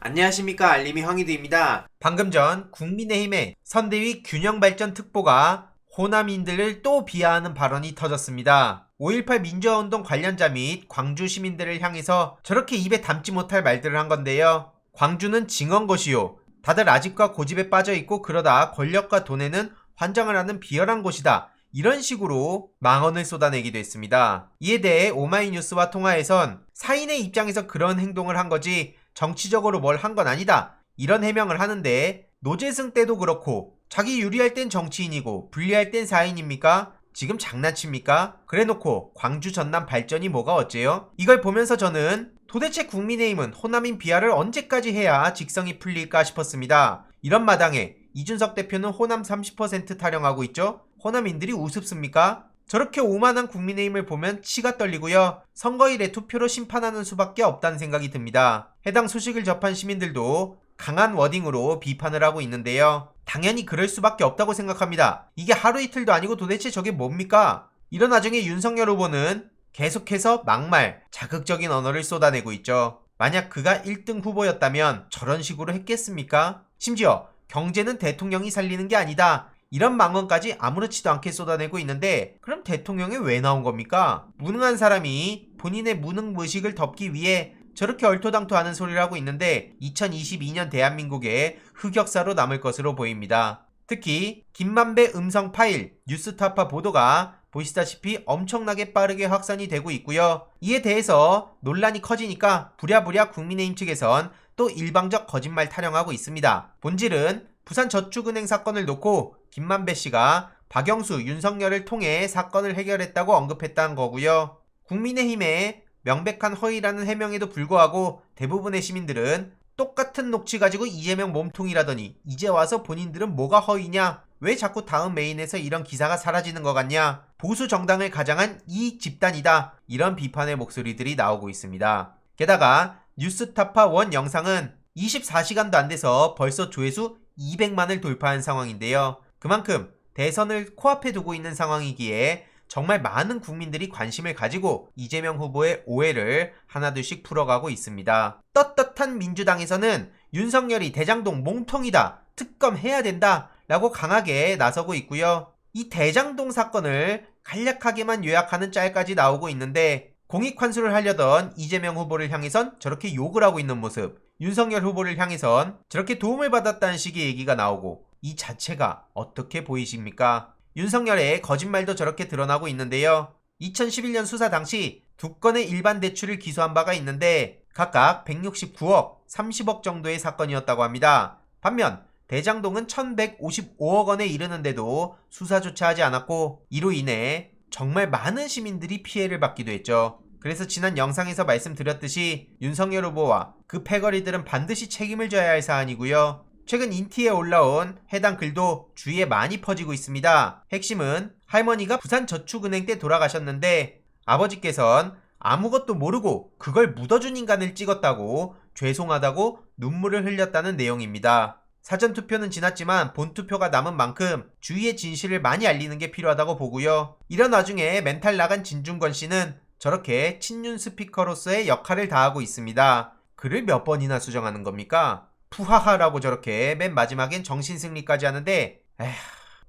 안녕하십니까, 알림이 황희두입니다. 방금 전 국민의힘의 선대위 균형발전특보가 호남인들을 또 비하하는 발언이 터졌습니다. 5.18 민주화운동 관련자 및 광주 시민들을 향해서 저렇게 입에 담지 못할 말들을 한 건데요. 광주는 징언것이요. 다들 아집과 고집에 빠져있고 그러다 권력과 돈에는 환장을 하는 비열한 곳이다. 이런 식으로 망언을 쏟아내기도 했습니다. 이에 대해 오마이뉴스와 통화에선 사인의 입장에서 그런 행동을 한 거지 정치적으로 뭘 한 건 아니다. 이런 해명을 하는데 노재승 때도 그렇고 자기 유리할 땐 정치인이고 불리할 땐 사인입니까? 지금 장난칩니까? 그래놓고 광주 전남 발전이 뭐가 어째요? 이걸 보면서 저는 도대체 국민의힘은 호남인 비하를 언제까지 해야 직성이 풀릴까 싶었습니다. 이런 마당에 이준석 대표는 호남 30% 타령하고 있죠? 호남인들이 우습습니까? 저렇게 오만한 국민의힘을 보면 치가 떨리고요. 선거일에 투표로 심판하는 수밖에 없다는 생각이 듭니다. 해당 소식을 접한 시민들도 강한 워딩으로 비판을 하고 있는데요. 당연히 그럴 수밖에 없다고 생각합니다. 이게 하루 이틀도 아니고 도대체 저게 뭡니까? 이런 와중에 윤석열 후보는 계속해서 막말, 자극적인 언어를 쏟아내고 있죠. 만약 그가 1등 후보였다면 저런 식으로 했겠습니까? 심지어 경제는 대통령이 살리는 게 아니다. 이런 망언까지 아무렇지도 않게 쏟아내고 있는데 그럼 대통령이 왜 나온 겁니까? 무능한 사람이 본인의 무능무식을 덮기 위해 저렇게 얼토당토하는 소리를 하고 있는데 2022년 대한민국의 흑역사로 남을 것으로 보입니다. 특히 김만배 음성 파일 뉴스타파 보도가 보시다시피 엄청나게 빠르게 확산이 되고 있고요. 이에 대해서 논란이 커지니까 부랴부랴 국민의힘 측에선 또 일방적 거짓말 타령하고 있습니다. 본질은 부산저축은행 사건을 놓고 김만배 씨가 박영수, 윤석열을 통해 사건을 해결했다고 언급했다는 거고요. 국민의힘의 명백한 허위라는 해명에도 불구하고 대부분의 시민들은 똑같은 녹취 가지고 이재명 몸통이라더니 이제 와서 본인들은 뭐가 허위냐? 왜 자꾸 다음 메인에서 이런 기사가 사라지는 것 같냐? 보수 정당을 가장한 이익 집단이다. 이런 비판의 목소리들이 나오고 있습니다. 게다가 뉴스타파 원 영상은 24시간도 안 돼서 벌써 조회수 200만을 돌파한 상황인데요. 그만큼 대선을 코앞에 두고 있는 상황이기에 정말 많은 국민들이 관심을 가지고 이재명 후보의 오해를 하나둘씩 풀어가고 있습니다. 떳떳한 민주당에서는 윤석열이 대장동 몽통이다, 특검해야 된다 라고 강하게 나서고 있고요. 이 대장동 사건을 간략하게만 요약하는 짤까지 나오고 있는데 공익 환수를 하려던 이재명 후보를 향해선 저렇게 욕을 하고 있는 모습, 윤석열 후보를 향해선 저렇게 도움을 받았다는 식의 얘기가 나오고 이 자체가 어떻게 보이십니까? 윤석열의 거짓말도 저렇게 드러나고 있는데요. 2011년 수사 당시 두 건의 일반 대출을 기소한 바가 있는데 각각 169억, 30억 정도의 사건이었다고 합니다. 반면 대장동은 1155억 원에 이르는데도 수사조차 하지 않았고 이로 인해 정말 많은 시민들이 피해를 받기도 했죠. 그래서 지난 영상에서 말씀드렸듯이 윤석열 후보와 그 패거리들은 반드시 책임을 져야 할 사안이고요. 최근 인티에 올라온 해당 글도 주위에 많이 퍼지고 있습니다. 핵심은 할머니가 부산저축은행 때 돌아가셨는데 아버지께선 아무것도 모르고 그걸 묻어준 인간을 찍었다고 죄송하다고 눈물을 흘렸다는 내용입니다. 사전투표는 지났지만 본투표가 남은 만큼 주위의 진실을 많이 알리는 게 필요하다고 보고요. 이런 와중에 멘탈 나간 진중권 씨는 저렇게 친윤 스피커로서의 역할을 다하고 있습니다. 글을 몇 번이나 수정하는 겁니까? 푸하하라고 저렇게 맨 마지막엔 정신승리까지 하는데 에휴,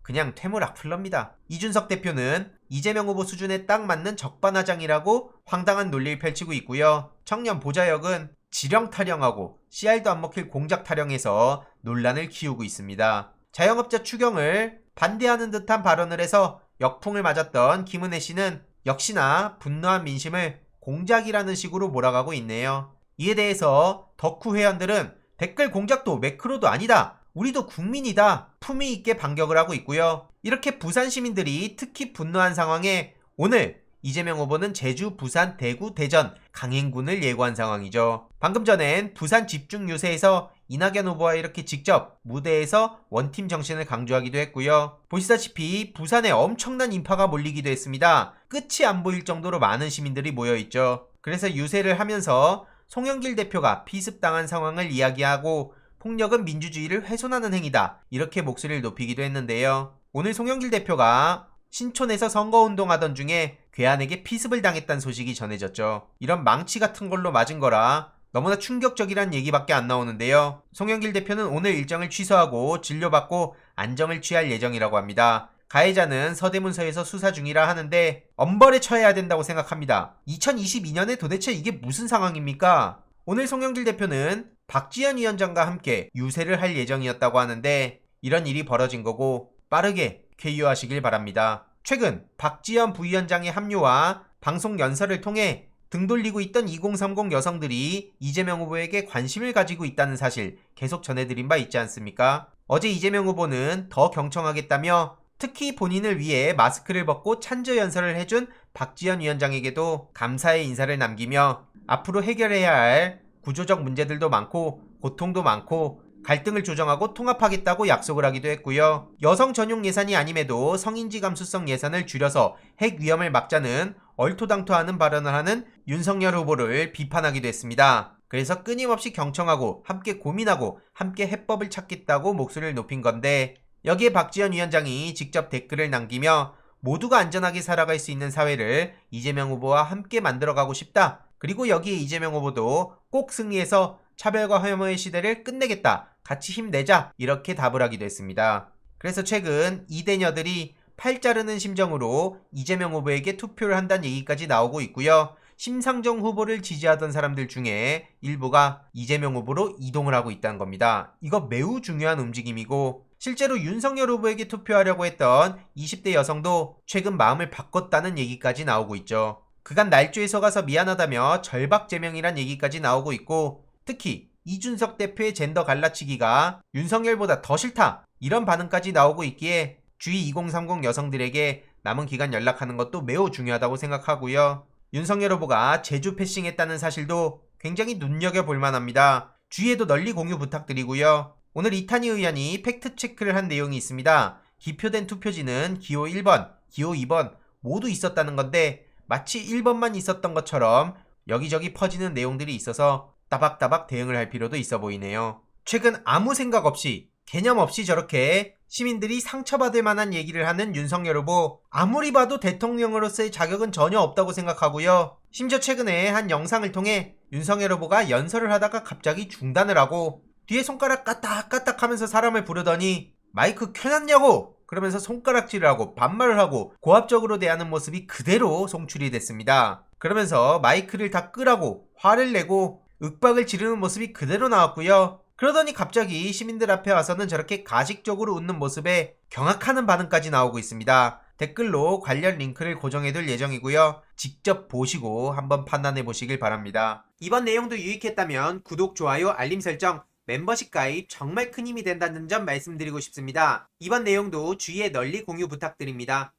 그냥 퇴물 악플러입니다. 이준석 대표는 이재명 후보 수준에 딱 맞는 적반하장이라고 황당한 논리를 펼치고 있고요. 청년 보좌역은 지령 타령하고 씨알도 안 먹힐 공작 타령해서 논란을 키우고 있습니다. 자영업자 추경을 반대하는 듯한 발언을 해서 역풍을 맞았던 김은혜 씨는 역시나 분노한 민심을 공작이라는 식으로 몰아가고 있네요. 이에 대해서 덕후 회원들은 댓글 공작도 매크로도 아니다. 우리도 국민이다. 품위 있게 반격을 하고 있고요. 이렇게 부산 시민들이 특히 분노한 상황에 오늘 이재명 후보는 제주, 부산, 대구, 대전, 강행군을 예고한 상황이죠. 방금 전엔 부산 집중 유세에서 이낙연 후보와 이렇게 직접 무대에서 원팀 정신을 강조하기도 했고요. 보시다시피 부산에 엄청난 인파가 몰리기도 했습니다. 끝이 안 보일 정도로 많은 시민들이 모여있죠. 그래서 유세를 하면서 송영길 대표가 피습당한 상황을 이야기하고 폭력은 민주주의를 훼손하는 행위다. 이렇게 목소리를 높이기도 했는데요. 오늘 송영길 대표가 신촌에서 선거운동하던 중에 괴한에게 피습을 당했다는 소식이 전해졌죠. 이런 망치 같은 걸로 맞은 거라 너무나 충격적이란 얘기밖에 안 나오는데요. 송영길 대표는 오늘 일정을 취소하고 진료받고 안정을 취할 예정이라고 합니다. 가해자는 서대문서에서 수사 중이라 하는데 엄벌에 처해야 된다고 생각합니다. 2022년에 도대체 이게 무슨 상황입니까? 오늘 송영길 대표는 박지원 위원장과 함께 유세를 할 예정이었다고 하는데 이런 일이 벌어진 거고 빠르게 쾌유하시길 바랍니다. 최근 박지원 부위원장의 합류와 방송 연설을 통해 등 돌리고 있던 2030 여성들이 이재명 후보에게 관심을 가지고 있다는 사실 계속 전해드린 바 있지 않습니까? 어제 이재명 후보는 더 경청하겠다며 특히 본인을 위해 마스크를 벗고 찬조 연설을 해준 박지원 위원장에게도 감사의 인사를 남기며 앞으로 해결해야 할 구조적 문제들도 많고 고통도 많고 갈등을 조정하고 통합하겠다고 약속을 하기도 했고요. 여성 전용 예산이 아님에도 성인지 감수성 예산을 줄여서 핵 위험을 막자는 얼토당토하는 발언을 하는 윤석열 후보를 비판하기도 했습니다. 그래서 끊임없이 경청하고 함께 고민하고 함께 해법을 찾겠다고 목소리를 높인 건데 여기에 박지원 위원장이 직접 댓글을 남기며 모두가 안전하게 살아갈 수 있는 사회를 이재명 후보와 함께 만들어가고 싶다. 그리고 여기에 이재명 후보도 꼭 승리해서 차별과 혐오의 시대를 끝내겠다. 같이 힘내자. 이렇게 답을 하기도 했습니다. 그래서 최근 이대녀들이 팔 자르는 심정으로 이재명 후보에게 투표를 한다는 얘기까지 나오고 있고요. 심상정 후보를 지지하던 사람들 중에 일부가 이재명 후보로 이동을 하고 있다는 겁니다. 이거 매우 중요한 움직임이고 실제로 윤석열 후보에게 투표하려고 했던 20대 여성도 최근 마음을 바꿨다는 얘기까지 나오고 있죠. 그간 날조에서 가서 미안하다며 절박 제명이란 얘기까지 나오고 있고 특히 이준석 대표의 젠더 갈라치기가 윤석열보다 더 싫다 이런 반응까지 나오고 있기에 주위 2030 여성들에게 남은 기간 연락하는 것도 매우 중요하다고 생각하고요. 윤석열 후보가 제주 패싱했다는 사실도 굉장히 눈여겨볼 만합니다. 주위에도 널리 공유 부탁드리고요. 오늘 이탄희 의원이 팩트체크를 한 내용이 있습니다. 기표된 투표지는 기호 1번, 기호 2번 모두 있었다는 건데 마치 1번만 있었던 것처럼 여기저기 퍼지는 내용들이 있어서 따박따박 대응을 할 필요도 있어 보이네요. 최근 아무 생각 없이 개념 없이 저렇게 시민들이 상처받을 만한 얘기를 하는 윤석열 후보 아무리 봐도 대통령으로서의 자격은 전혀 없다고 생각하고요. 심지어 최근에 한 영상을 통해 윤석열 후보가 연설을 하다가 갑자기 중단을 하고 뒤에 손가락 까딱까딱 하면서 사람을 부르더니 마이크 켜놨냐고 그러면서 손가락질을 하고 반말을 하고 고압적으로 대하는 모습이 그대로 송출이 됐습니다. 그러면서 마이크를 다 끄라고 화를 내고 윽박을 지르는 모습이 그대로 나왔고요. 그러더니 갑자기 시민들 앞에 와서는 저렇게 가식적으로 웃는 모습에 경악하는 반응까지 나오고 있습니다. 댓글로 관련 링크를 고정해둘 예정이고요. 직접 보시고 한번 판단해 보시길 바랍니다. 이번 내용도 유익했다면 구독, 좋아요, 알림 설정, 멤버십 가입 정말 큰 힘이 된다는 점 말씀드리고 싶습니다. 이번 내용도 주위에 널리 공유 부탁드립니다.